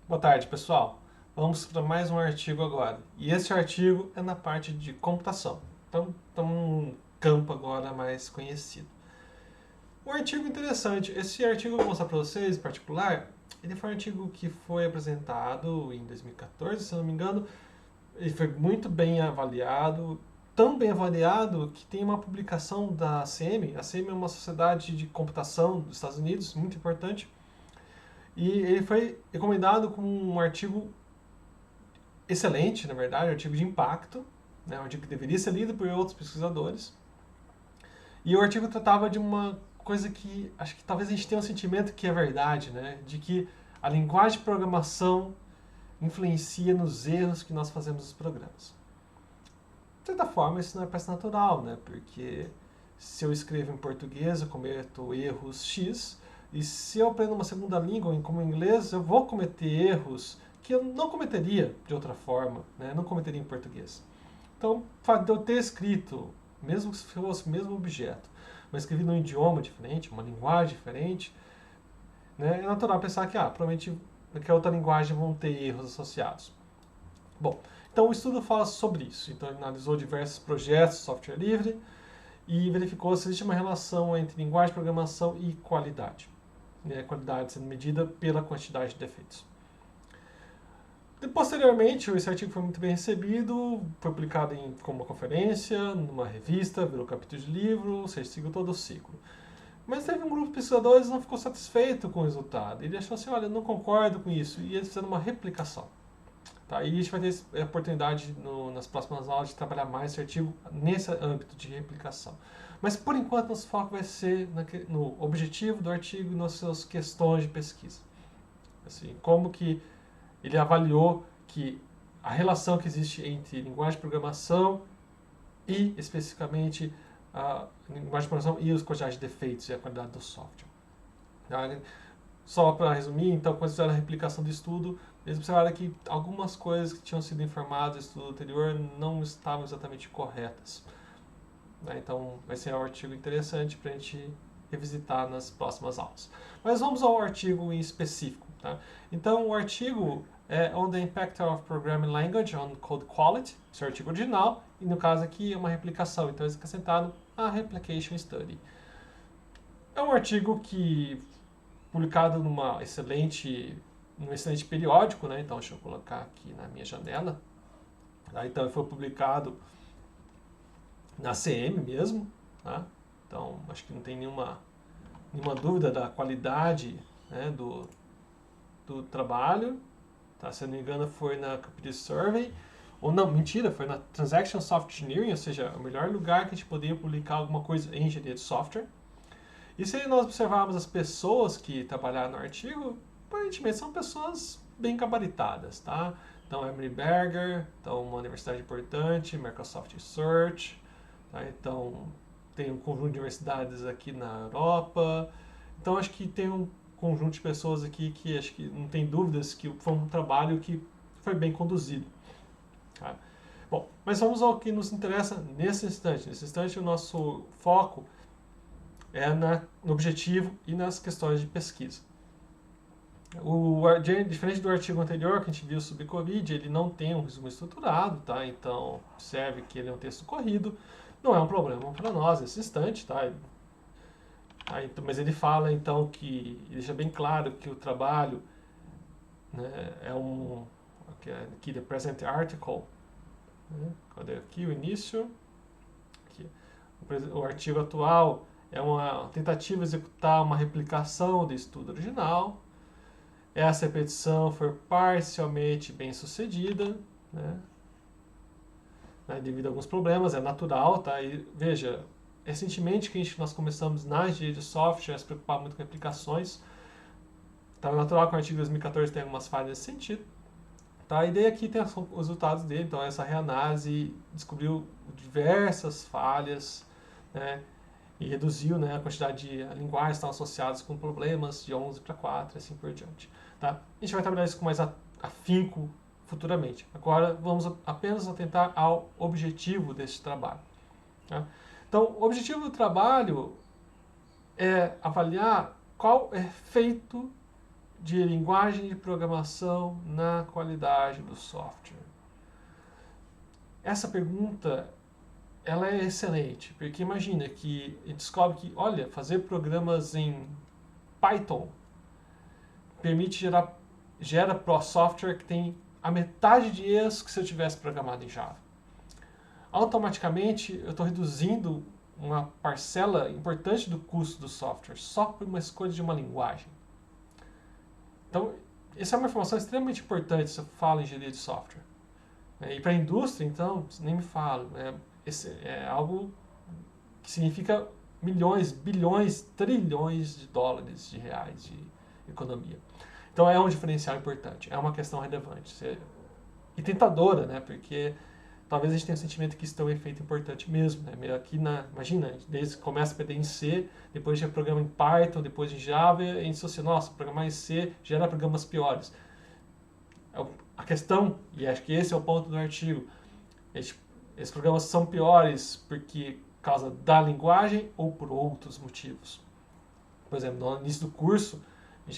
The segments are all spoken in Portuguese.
Boa tarde, pessoal. Vamos para mais um artigo agora. E esse artigo é na parte de computação. Então, estamos num campo agora mais conhecido. Um artigo interessante. Esse artigo que eu vou mostrar para vocês, em particular, ele foi um artigo que foi apresentado em 2014, se não me engano. Ele foi muito bem avaliado, tão bem avaliado que tem uma publicação da ACM. A ACM é uma sociedade de computação dos Estados Unidos, muito importante. E ele foi recomendado como um artigo excelente, na verdade, um artigo de impacto, né, um artigo que deveria ser lido por outros pesquisadores. E o artigo tratava de uma coisa que acho que talvez a gente tenha um sentimento que é verdade, né, de que a linguagem de programação influencia nos erros que nós fazemos nos programas. De certa forma, isso não é peça natural, né, porque se eu escrevo em português, eu cometo erros X, e se eu aprendo uma segunda língua, como o inglês, eu vou cometer erros que eu não cometeria de outra forma, né? Não cometeria em português. Então, o fato de eu ter escrito, mesmo que fosse o mesmo objeto, mas escrevi num idioma diferente, uma linguagem diferente, né? É natural pensar que, provavelmente, que a outra linguagem vão ter erros associados. Bom, então o estudo fala sobre isso. Então, ele analisou diversos projetos de software livre e verificou se existe uma relação entre linguagem de programação e qualidade. Né? Qualidade sendo medida pela quantidade de defeitos. Posteriormente, esse artigo foi muito bem recebido, foi publicado como uma conferência, numa revista, virou capítulo de livro, ou seja, seguiu todo o ciclo. Mas teve um grupo de pesquisadores que não ficou satisfeito com o resultado. Ele achou assim, olha, eu não concordo com isso, e eles fizeram uma replicação. Tá? E a gente vai ter a oportunidade nas próximas aulas de trabalhar mais esse artigo nesse âmbito de replicação. Mas, por enquanto, nosso foco vai ser no objetivo do artigo e nas suas questões de pesquisa. Assim, como que ele avaliou que a relação que existe entre linguagem de programação e, especificamente, a linguagem de programação e as quantidades de defeitos e a qualidade do software. Só para resumir, então, quando fizeram a replicação do estudo, eles observaram que algumas coisas que tinham sido informadas no estudo anterior não estavam exatamente corretas. Então, vai ser um artigo interessante para a gente revisitar nas próximas aulas. Mas vamos ao artigo em específico. Tá? Então, o artigo é On the Impact of Programming Language on Code Quality, esse é o artigo original, e no caso aqui é uma replicação, então é acrescentado a Replication Study. É um artigo que publicado num excelente periódico, né? Então, deixa eu colocar aqui na minha janela. Tá? Então, ele foi publicado na CM mesmo, tá? Então, acho que não tem nenhuma dúvida da qualidade, né, do trabalho. Tá? Se eu não me engano, foi na Computer Survey. Ou não, mentira, foi na Transaction Software Engineering, ou seja, o melhor lugar que a gente poderia publicar alguma coisa em engenharia de software. E se nós observarmos as pessoas que trabalharam no artigo, aparentemente são pessoas bem gabaritadas, tá? Então, Emory Berger, então uma universidade importante, Microsoft Research, tá? Então, tem um conjunto de universidades aqui na Europa. Então, acho que tem um conjunto de pessoas aqui que acho que não tem dúvidas que foi um trabalho que foi bem conduzido. Tá? Bom, mas vamos ao que nos interessa nesse instante. Nesse instante, o nosso foco é no objetivo e nas questões de pesquisa. Diferente do artigo anterior que a gente viu sobre Covid, ele não tem um resumo estruturado, tá? Então, observe que ele é um texto corrido. Não é um problema para nós nesse instante, tá? Mas ele fala, então, ele deixa bem claro que o trabalho, né, aqui, the present article, né? Cadê aqui o início? Aqui. O artigo atual é uma tentativa de executar uma replicação do estudo original. Essa repetição foi parcialmente bem sucedida, né? Devido a alguns problemas, é natural, tá? E veja, recentemente que nós começamos na engenharia de software a se preocupar muito com aplicações. Tá natural que o artigo de 2014 tem algumas falhas nesse sentido. Tá? E daí aqui tem os resultados dele, então essa reanálise descobriu diversas falhas, né? E reduziu, né, a quantidade de linguagens que estão associadas com problemas de 11 para 4 e assim por diante. Tá? A gente vai trabalhar isso com mais afinco futuramente. Agora vamos apenas atentar ao objetivo desse trabalho. Tá? Então, o objetivo do trabalho é avaliar qual efeito de linguagem de programação na qualidade do software? Essa pergunta, ela é excelente, porque imagina que a gente descobre que, olha, fazer programas em Python gera pro software que tem a metade de erros que se eu tivesse programado em Java. Automaticamente, eu estou reduzindo uma parcela importante do custo do software só por uma escolha de uma linguagem. Então, essa é uma informação extremamente importante se eu falo em engenharia de software. E para a indústria, então, nem me falo. Esse é algo que significa milhões, bilhões, trilhões de dólares, de reais de economia. Então é um diferencial importante, é uma questão relevante. E tentadora, né? Porque talvez a gente tenha o sentimento que isso tem um efeito importante mesmo. Né? Aqui imagina, desde que começa a aprender em C, depois já programa em Python, depois em Java, e a gente associa, nossa, programar em C gera programas piores. A questão, e acho que esse é o ponto do artigo, esses programas são piores porque causa da linguagem ou por outros motivos. Por exemplo, no início do curso,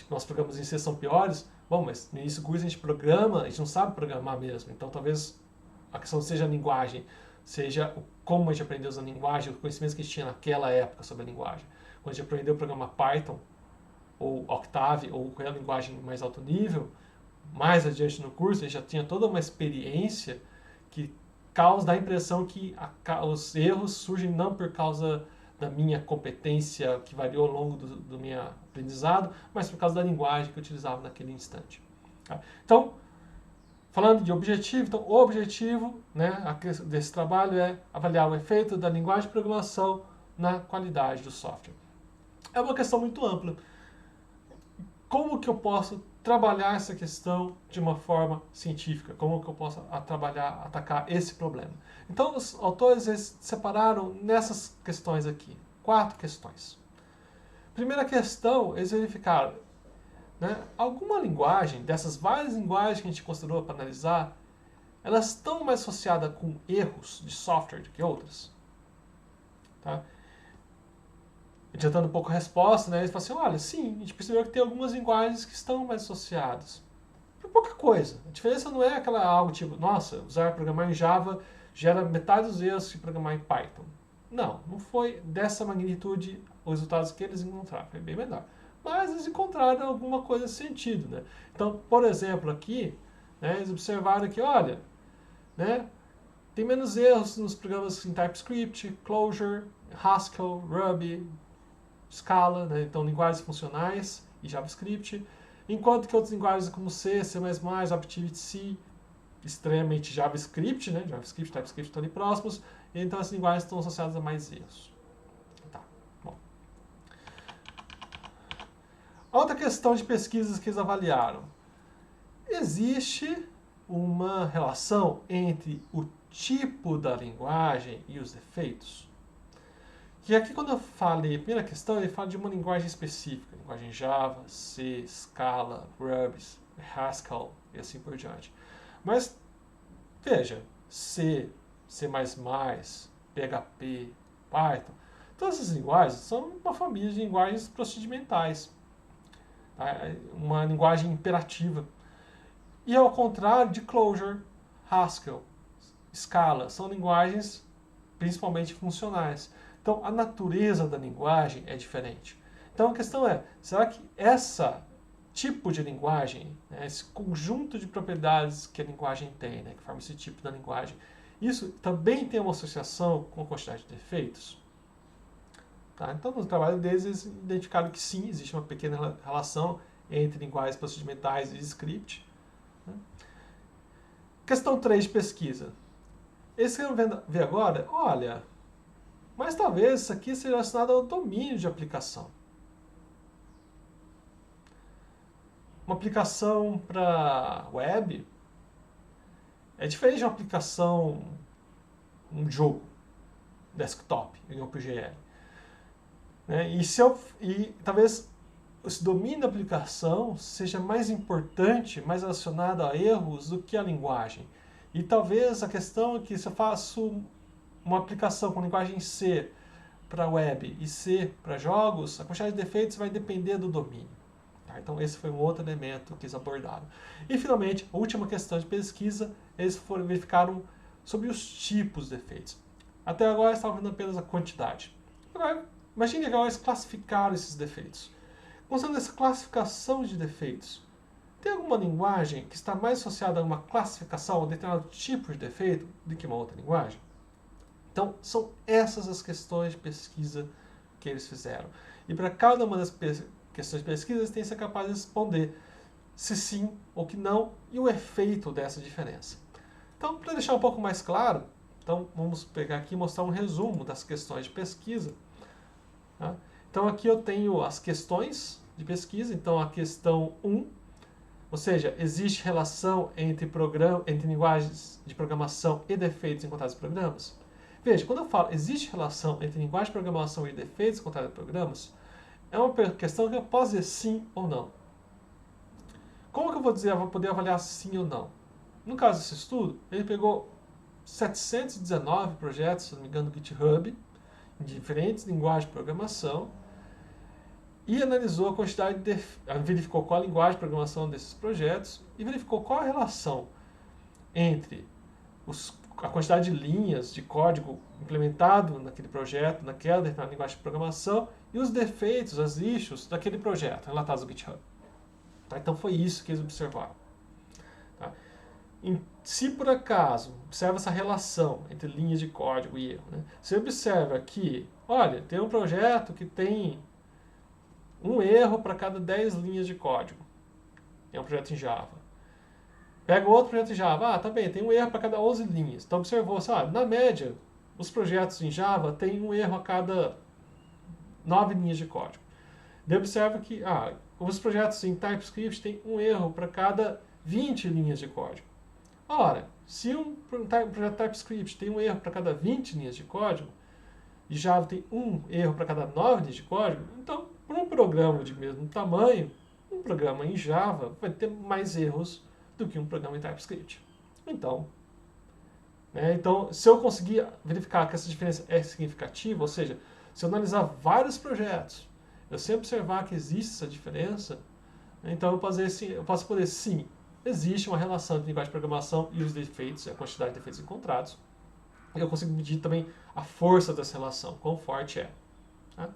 nós programas em C são piores. Bom, mas no início do curso a gente não sabe programar mesmo. Então talvez a questão seja a linguagem, seja como a gente aprendeu a usar a linguagem, os conhecimentos que a gente tinha naquela época sobre a linguagem. Quando a gente aprendeu a programar Python, ou Octave, ou qualquer linguagem mais alto nível, mais adiante no curso, a gente já tinha toda uma experiência que dá a impressão que os erros surgem não por causa da minha competência que variou ao longo do meu aprendizado, mas por causa da linguagem que eu utilizava naquele instante. Então, falando de objetivo, então, o objetivo, né, desse trabalho é avaliar o efeito da linguagem de programação na qualidade do software. É uma questão muito ampla. Como que eu posso trabalhar essa questão de uma forma científica? Como que eu posso atacar esse problema? Então, os autores separaram nessas questões aqui, 4 questões. Primeira questão, eles verificaram, né, alguma linguagem, dessas várias linguagens que a gente considerou para analisar, elas estão mais associadas com erros de software do que outras? Tá? Adiantando um pouco a resposta, né, eles falam assim, olha, sim, a gente percebeu que tem algumas linguagens que estão mais associadas. Por pouca coisa. A diferença não é aquela algo tipo, nossa, programar em Java gera metade dos erros que programar em Python. Não foi dessa magnitude os resultados que eles encontraram, foi bem menor. Mas eles encontraram alguma coisa nesse sentido, né? Então, por exemplo, aqui, né, eles observaram que, olha, né, tem menos erros nos programas em TypeScript, Clojure, Haskell, Ruby, Scala, né? Então linguagens funcionais e JavaScript, enquanto que outras linguagens como C, C++, Objective-C, extremamente JavaScript, né? JavaScript e TypeScript estão ali próximos, então as linguagens estão associadas a mais erros. Tá, bom. Outra questão de pesquisas que eles avaliaram. Existe uma relação entre o tipo da linguagem e os defeitos? Que aqui quando eu falei a primeira questão, ele fala de uma linguagem específica, linguagem Java, C, Scala, Ruby, Haskell e assim por diante. Mas, veja, C, C++, PHP, Python, todas essas linguagens são uma família de linguagens procedimentais, tá? Uma linguagem imperativa. E ao contrário de Clojure, Haskell, Scala, são linguagens principalmente funcionais. Então, a natureza da linguagem é diferente. Então, a questão é, será que esse tipo de linguagem, né, esse conjunto de propriedades que a linguagem tem, né, que forma esse tipo da linguagem, isso também tem uma associação com a quantidade de defeitos? Tá? Então, no trabalho deles, eles identificaram que sim, existe uma pequena relação entre linguagens procedimentais e script. Né? Questão 3 de pesquisa. Eles querem ver agora, olha, mas talvez isso aqui seja relacionado ao domínio de aplicação. Uma aplicação para web é diferente de uma aplicação, um jogo, desktop, em OpenGL. Né? E talvez esse domínio da aplicação seja mais importante, mais relacionado a erros do que a linguagem. E talvez a questão é que se eu faço uma aplicação com linguagem C para web e C para jogos, a quantidade de defeitos vai depender do domínio. Tá? Então esse foi um outro elemento que eles abordaram. E finalmente, a última questão de pesquisa, eles verificaram sobre os tipos de defeitos. Até agora eles estavam vendo apenas a quantidade. Agora, imagine agora eles classificaram esses defeitos. Usando essa classificação de defeitos, tem alguma linguagem que está mais associada a uma classificação, a um determinado tipo de defeito, do que uma outra linguagem? Então, são essas as questões de pesquisa que eles fizeram. E para cada uma das questões de pesquisa, eles têm que ser capazes de responder se sim ou que não, e o efeito dessa diferença. Então, para deixar um pouco mais claro, então vamos pegar aqui e mostrar um resumo das questões de pesquisa. Tá? Então, aqui eu tenho as questões de pesquisa. Então, a questão 1, ou seja, existe relação entre linguagens de programação e defeitos encontrados em programas? Veja, quando eu falo existe relação entre linguagem de programação e defeitos encontrados em programas, é uma questão que eu posso dizer sim ou não. Como que eu vou poder avaliar sim ou não? No caso desse estudo, ele pegou 719 projetos, se não me engano, do GitHub, em diferentes linguagens de programação, e analisou a quantidade verificou qual a linguagem de programação desses projetos e verificou qual a relação entre a quantidade de linhas de código implementado naquele projeto, naquela determinada linguagem de programação, e os defeitos, as issues daquele projeto relatados no GitHub. Tá? Então foi isso que eles observaram. Tá? Se por acaso observa essa relação entre linhas de código e erro, né? Você observa que, olha, tem um projeto que tem um erro para cada 10 linhas de código. É um projeto em Java. Pega outro projeto em Java. Tá bem, tem um erro para cada 11 linhas. Então observou, na média, os projetos em Java têm um erro a cada 9 linhas de código. Daí observa que os projetos em TypeScript têm um erro para cada 20 linhas de código. Ora, se um projeto TypeScript tem um erro para cada 20 linhas de código, e Java tem um erro para cada 9 linhas de código, então, para um programa de mesmo tamanho, um programa em Java vai ter mais erros do que um programa em TypeScript. Então, se eu conseguir verificar que essa diferença é significativa, ou seja, se eu analisar vários projetos, eu sempre observar que existe essa diferença, então eu posso poder, sim, existe uma relação entre linguagem de programação e os defeitos, a quantidade de defeitos encontrados. E eu consigo medir também a força dessa relação, quão forte é. Tá?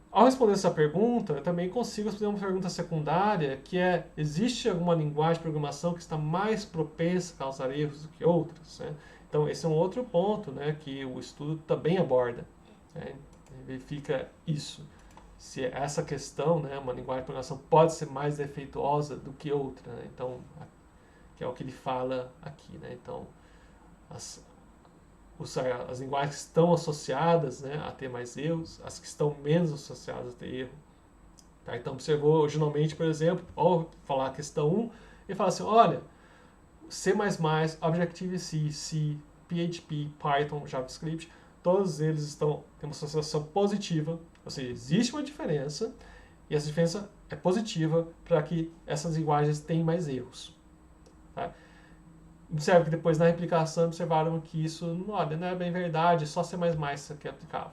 Ao responder essa pergunta, eu também consigo responder uma pergunta secundária, que é, existe alguma linguagem de programação que está mais propensa a causar erros do que outras? Né? Então, esse é um outro ponto, né, que o estudo também aborda. Né? Verifica isso. Se essa questão, né, uma linguagem de programação pode ser mais defeituosa do que outra. Né? Então, que é o que ele fala aqui. Né? Então, as linguagens que estão associadas, né, a ter mais erros, as que estão menos associadas a ter erro. Tá? Então, observou originalmente, por exemplo, ao falar a questão 1, ele fala assim, olha, C++, Objective-C, C, PHP, Python, JavaScript, todos eles têm uma associação positiva, ou seja, existe uma diferença, e essa diferença é positiva para que essas linguagens tenham mais erros. Tá? Observe que depois na replicação observaram que isso não é bem verdade, só C++ isso aqui é aplicável.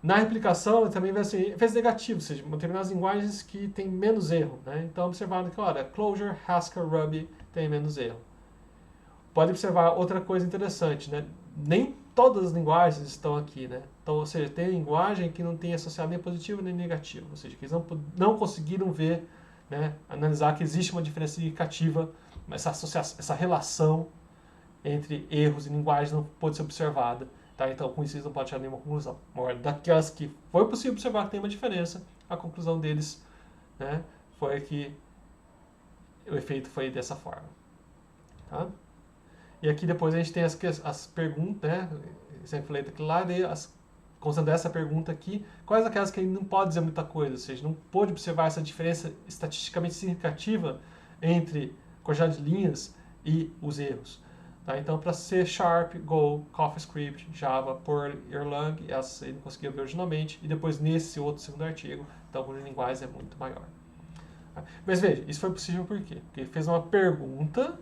Na replicação também vai ser efeitos negativos, ou seja, determinadas linguagens que têm menos erro. Né? Então observaram que, Clojure, Haskell, Ruby tem menos erro. Pode observar outra coisa interessante, né? Nem todas as linguagens estão aqui, né? Então, ou seja, tem linguagem que não tem associado nem positivo nem negativo, ou seja, que eles não conseguiram ver, né, analisar que existe uma diferença significativa, essa relação entre erros e linguagens não pode ser observada. Tá? Então, com isso, eles não podem tirar nenhuma conclusão. Agora, daquelas que foi possível observar que tem uma diferença, a conclusão deles, né, foi que o efeito foi dessa forma. Tá? E aqui depois a gente tem as perguntas, né? Sempre falei daquilo lá, considerando essa pergunta aqui, quais aquelas que ele não pode dizer muita coisa, ou seja, não pode observar essa diferença estatisticamente significativa entre a quantidade de linhas e os erros. Tá? Então, para C#, Go, CoffeeScript, Java, Perl, Erlang, essas ele não conseguiu ver originalmente, e depois nesse outro segundo artigo, então, com linguagem é muito maior. Tá? Mas veja, isso foi possível por quê? Porque ele fez uma pergunta,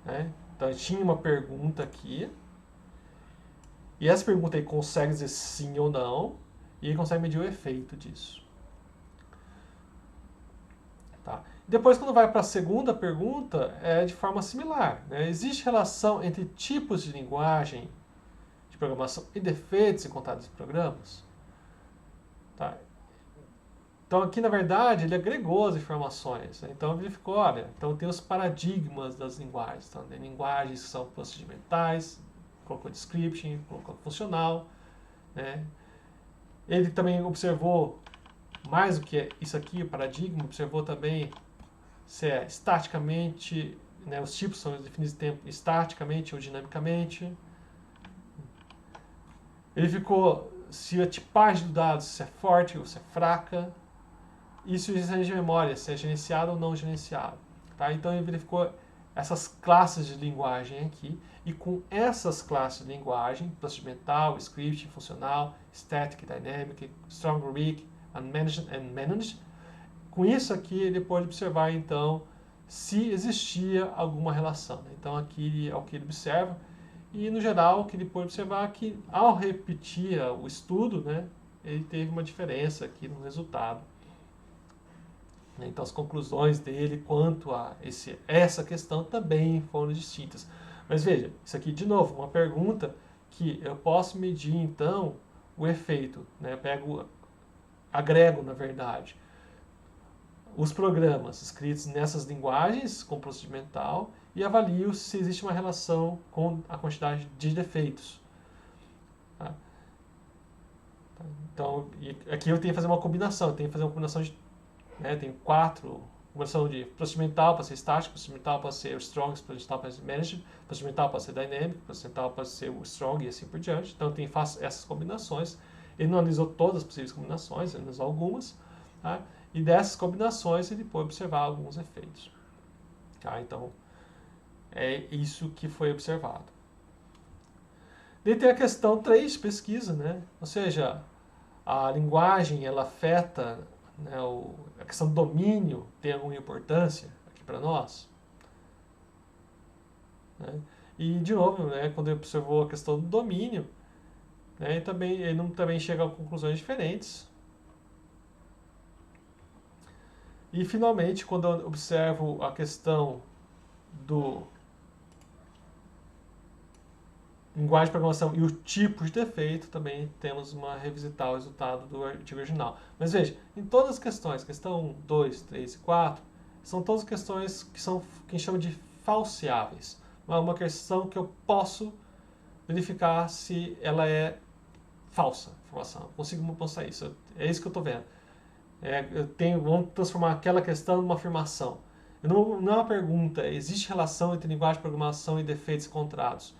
né? Então, tinha uma pergunta aqui, e essa pergunta ele consegue dizer sim ou não, e ele consegue medir o efeito disso. Depois, quando vai para a segunda pergunta, é de forma similar, né? Existe relação entre tipos de linguagem de programação e defeitos encontrados em programas? Tá? Então, aqui, na verdade, ele agregou as informações, né? Então, ele ficou, olha, então tem os paradigmas das linguagens. Então, tem linguagens que são procedimentais, colocou description, colocou funcional, né? Ele também observou, mais do que isso aqui, o paradigma, observou também se é estaticamente, né, os tipos são definidos em tempo estaticamente ou dinamicamente. Ele ficou se a tipagem do dado se é forte ou se é fraca. E se o gerenciamento de memória, se é gerenciado ou não gerenciado. Tá? Então ele verificou essas classes de linguagem aqui, e com essas classes de linguagem, procedimental, script, funcional, static, dynamic, strong, weak, unmanaged and managed, com isso aqui ele pode observar então se existia alguma relação. Né? Então aqui é o que ele observa, e no geral o que ele pode observar é que ao repetir o estudo, né, ele teve uma diferença aqui no resultado. Então as conclusões dele quanto a essa questão também foram distintas. Mas veja, isso aqui de novo, uma pergunta que eu posso medir então o efeito. Né? Eu agrego na verdade os programas escritos nessas linguagens com procedimental e avalio se existe uma relação com a quantidade de defeitos. Tá? Então, aqui eu tenho que fazer uma combinação, eu tenho que fazer uma combinação de tem 4, combinação de procedimental para ser estático, procedimental para ser o strong, procedimental para ser managed, procedimental para ser dynamic, procedimental para ser o strong e assim por diante. Então eu faço essas combinações. Ele não analisou todas as possíveis combinações, ele analisou algumas. Tá? E dessas combinações ele pôde observar alguns efeitos. Tá? Então é isso que foi observado. Daí tem a questão 3, pesquisa, né? Ou seja, a linguagem ela afeta, né, a questão do domínio tem alguma importância aqui para nós? Né? E, de novo, né, quando ele observou a questão do domínio, né, ele também chega a conclusões diferentes. E, finalmente, quando eu observo a questão do linguagem de programação e o tipo de defeito, também temos uma revisitar o resultado do artigo original. Mas veja, em todas as questões, questão 1, 2, 3 e 4, são todas questões que são que a gente chama de falseáveis. É uma questão que eu posso verificar se ela é falsa, informação. Eu consigo mostrar isso. É isso que eu estou vendo. Vamos transformar aquela questão numa afirmação. Não é uma pergunta, existe relação entre linguagem de programação e defeitos encontrados?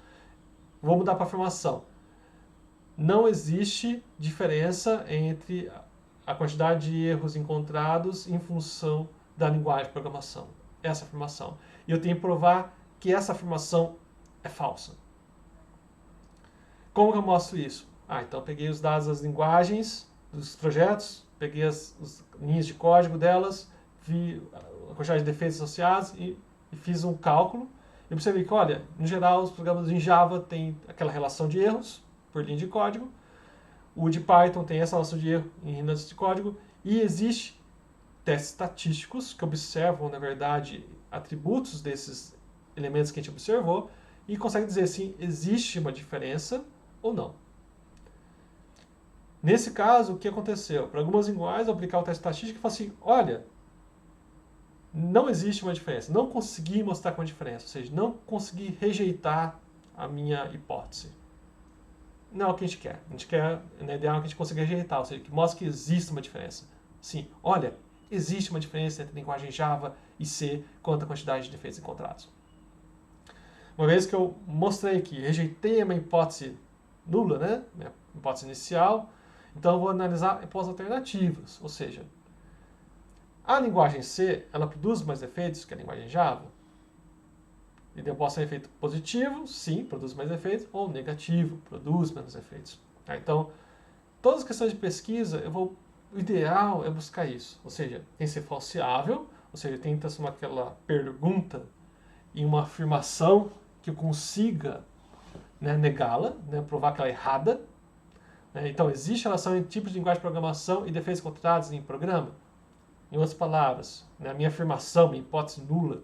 Vou mudar para afirmação. Não existe diferença entre a quantidade de erros encontrados em função da linguagem de programação. Essa afirmação. E eu tenho que provar que essa afirmação é falsa. Como que eu mostro isso? Então eu peguei os dados das linguagens, dos projetos, peguei as linhas de código delas, vi a quantidade de defeitos associados e fiz um cálculo. Eu percebi que, olha, no geral, os programas em Java têm aquela relação de erros por linha de código. O de Python tem essa relação de erro em linhas de código. E existe testes estatísticos que observam, na verdade, atributos desses elementos que a gente observou e consegue dizer se existe uma diferença ou não. Nesse caso, o que aconteceu? Para algumas linguagens, eu aplicar o teste estatístico e falar assim, olha, não existe uma diferença, não consegui mostrar com a diferença, ou seja, não consegui rejeitar a minha hipótese. Não é o que a gente quer. A gente quer, na ideal, que a gente consiga rejeitar, ou seja, que mostre que existe uma diferença. Sim, olha, existe uma diferença entre a linguagem Java e C quanto à quantidade de defeitos encontrados. Uma vez que eu mostrei que rejeitei a minha hipótese nula, né, minha hipótese inicial, então eu vou analisar hipóteses alternativas, ou seja, a linguagem C, ela produz mais efeitos que a linguagem Java? E eu posso ter efeito positivo, sim, produz mais efeitos, ou negativo, produz menos efeitos. Então, todas as questões de pesquisa, o ideal é buscar isso. Ou seja, tem que ser falseável, ou seja, tem que transformar aquela pergunta em uma afirmação que eu consiga, né, negá-la, né, provar que ela é errada. Então, existe relação entre tipos de linguagem de programação e defeitos encontrados em programa? Em outras palavras, né, a minha afirmação, minha hipótese nula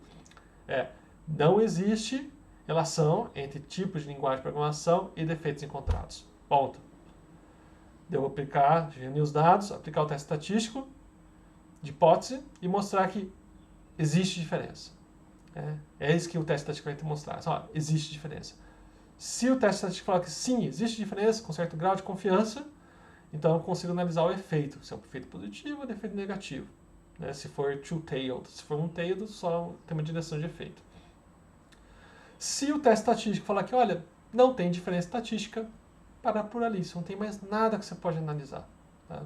é: não existe relação entre tipos de linguagem de programação e defeitos encontrados. Ponto. Eu vou aplicar, reunir os dados, aplicar o teste estatístico de hipótese e mostrar que existe diferença. É isso que o teste estatístico vai te mostrar. Só, existe diferença. Se o teste estatístico falar que sim, existe diferença com certo grau de confiança, então eu consigo analisar o efeito. Se é um efeito positivo ou um efeito negativo. Né? Se for two-tailed. Se for one-tailed, só tem uma direção de efeito. Se o teste estatístico falar que, olha, não tem diferença estatística, parar por ali. Não tem mais nada que você pode analisar. Tá?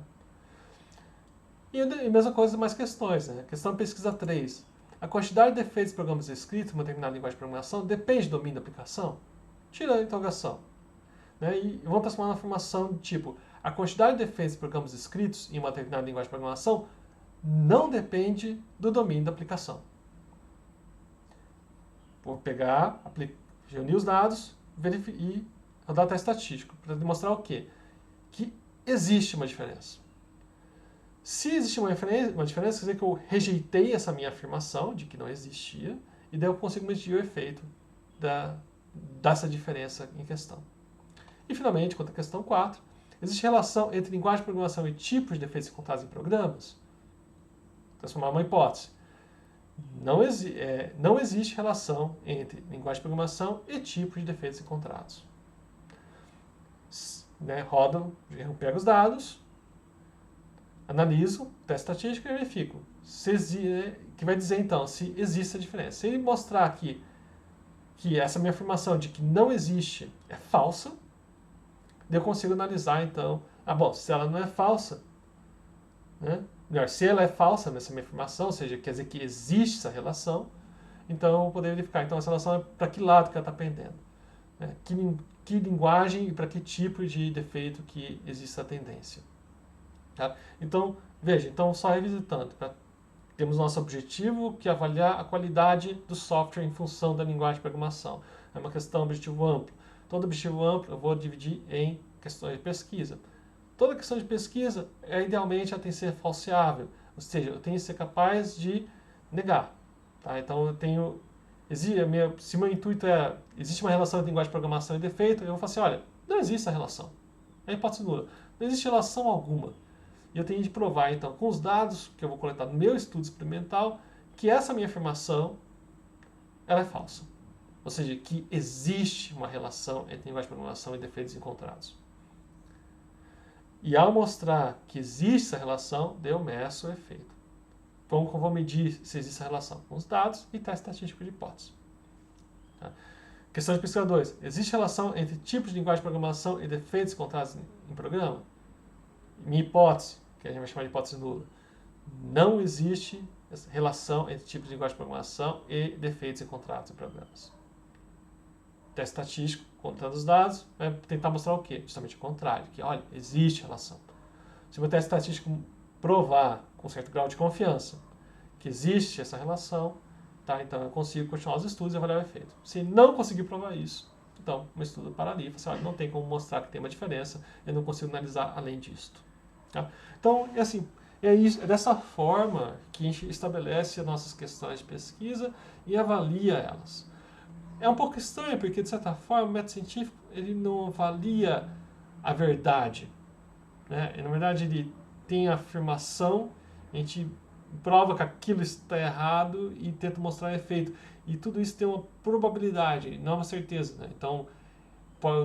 E mesma coisa, mais questões. Né? Questão pesquisa 3. A quantidade de defeitos de programas escritos em uma determinada linguagem de programação depende do domínio da aplicação? Tira a interrogação. Né? E vamos transformar uma afirmação de tipo: a quantidade de defeitos de programas escritos em uma determinada linguagem de programação não depende do domínio da aplicação. Vou pegar, reunir os dados e rodar teste estatístico para demonstrar o quê? Que existe uma diferença. Se existe uma diferença, quer dizer que eu rejeitei essa minha afirmação de que não existia, e daí eu consigo medir o efeito dessa diferença em questão. E finalmente, quanto à questão 4, existe relação entre linguagem de programação e tipos de defeitos encontrados em programas? Transformar uma hipótese. Não existe relação entre linguagem de programação e tipos de defeitos encontrados. Rodo, eu pego os dados, analiso, teste estatístico e verifico. Que vai dizer então se existe a diferença. Se ele mostrar que essa minha afirmação de que não existe é falsa, eu consigo analisar então, se ela não é falsa, né? Melhor, se ela é falsa nessa minha afirmação, ou seja, quer dizer que existe essa relação, então eu vou poder verificar, então essa relação é para que lado que ela está pendendo. Né? Que linguagem e para que tipo de defeito que existe a tendência. Tá? Então, veja, só revisitando, temos nosso objetivo, que é avaliar a qualidade do software em função da linguagem de programação. É uma questão objetivo amplo. Todo objetivo amplo eu vou dividir em questões de pesquisa. Toda questão de pesquisa, idealmente, ela tem que ser falseável. Ou seja, eu tenho que ser capaz de negar. Tá? Então, se meu intuito existe uma relação entre linguagem de programação e defeito, eu vou falar assim, olha, não existe essa relação. É hipótese nula. Não existe relação alguma. E eu tenho de provar, então, com os dados que eu vou coletar no meu estudo experimental, que essa minha afirmação ela é falsa. Ou seja, que existe uma relação entre linguagem de programação e defeitos encontrados. E ao mostrar que existe essa relação, eu meço o efeito. Como eu vou medir se existe essa relação? Com os dados e teste estatístico de hipótese. Tá? Questão de pesquisa 2. Existe relação entre tipos de linguagem de programação e defeitos encontrados em programa? Minha hipótese, que a gente vai chamar de hipótese nula. Não existe relação entre tipos de linguagem de programação e defeitos encontrados em programas. Teste estatístico, contando os dados, vai tentar mostrar o quê? Justamente o contrário, que, olha, existe relação. Se o meu teste estatístico provar, com certo grau de confiança, que existe essa relação, tá? Então eu consigo continuar os estudos e avaliar o efeito. Se não conseguir provar isso, então o estudo para ali. Olha, não tem como mostrar que tem uma diferença, eu não consigo analisar além disto. Tá? Então, é dessa forma que a gente estabelece as nossas questões de pesquisa e avalia elas. É um pouco estranho, porque, de certa forma, o método científico ele não avalia a verdade. Né? Na verdade, ele tem a afirmação, a gente prova que aquilo está errado e tenta mostrar o efeito. E tudo isso tem uma probabilidade, não uma certeza. Né? Então,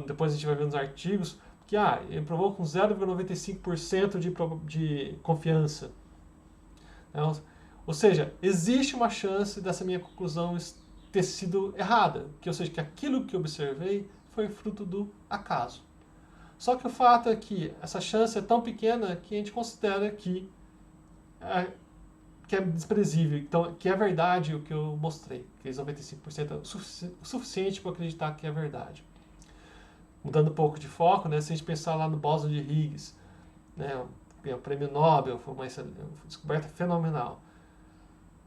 depois a gente vai ver nos artigos que ele provou com 0,95% de confiança. Ou seja, existe uma chance dessa minha conclusão ter sido errada, ou seja, que aquilo que eu observei foi fruto do acaso. Só que o fato é que essa chance é tão pequena que a gente considera que é desprezível, então, que é verdade o que eu mostrei, que esse 95% é o suficiente para acreditar que é verdade. Mudando um pouco de foco, né, se a gente pensar lá no bóson de Higgs, né, o prêmio Nobel, foi uma descoberta fenomenal.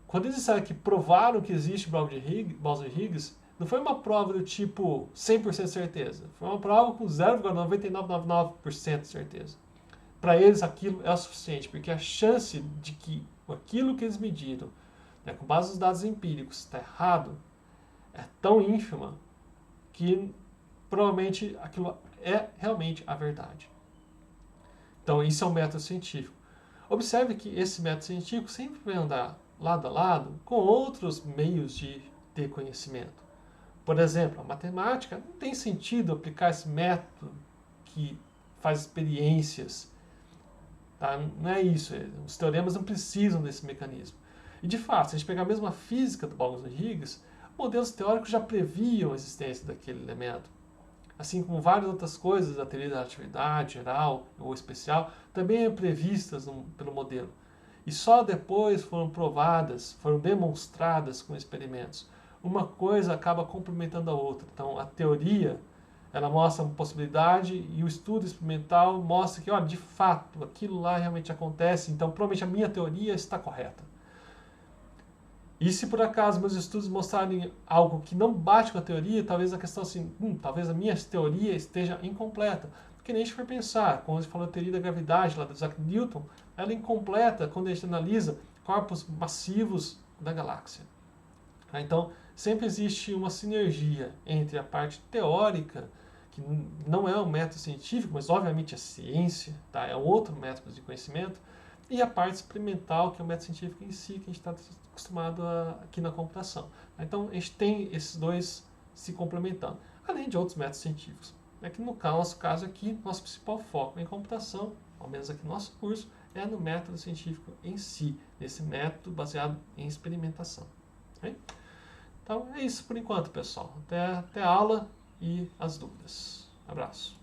Quando eles disseram que provaram que existe bóson de Higgs, não foi uma prova do tipo 100% de certeza. Foi uma prova com 0,9999% de certeza. Para eles aquilo é o suficiente, porque a chance de que aquilo que eles mediram, né, com base nos dados empíricos, está errado, é tão ínfima que provavelmente aquilo é realmente a verdade. Então, isso é um método científico. Observe que esse método científico sempre vai andar lado a lado com outros meios de ter conhecimento. Por exemplo, a matemática, não tem sentido aplicar esse método que faz experiências. Tá? Não é isso. Os teoremas não precisam desse mecanismo. E, de fato, se a gente pegar mesmo a física do Bose-Higgs, modelos teóricos já previam a existência daquele elemento. Assim como várias outras coisas da teoria da relatividade geral ou especial, também eram previstas pelo modelo. E só depois foram provadas, foram demonstradas com experimentos. Uma coisa acaba complementando a outra. Então, a teoria, ela mostra uma possibilidade e o estudo experimental mostra que, olha, de fato, aquilo lá realmente acontece, então provavelmente a minha teoria está correta. E se por acaso meus estudos mostrarem algo que não bate com a teoria, talvez a questão assim, talvez a minha teoria esteja incompleta. Porque nem a gente for pensar, quando a gente falou da teoria da gravidade lá do Isaac Newton, ela é incompleta quando a gente analisa corpos massivos da galáxia. Então, sempre existe uma sinergia entre a parte teórica, que não é um método científico, mas obviamente é ciência, tá? É outro método de conhecimento, e a parte experimental, que é o método científico em si, que a gente está acostumado aqui na computação. Então, a gente tem esses dois se complementando, além de outros métodos científicos. É que no nosso caso aqui, nosso principal foco em computação, ao menos aqui no nosso curso, é no método científico em si, nesse método baseado em experimentação. Okay? Então, é isso por enquanto, pessoal. Até a aula e as dúvidas. Abraço.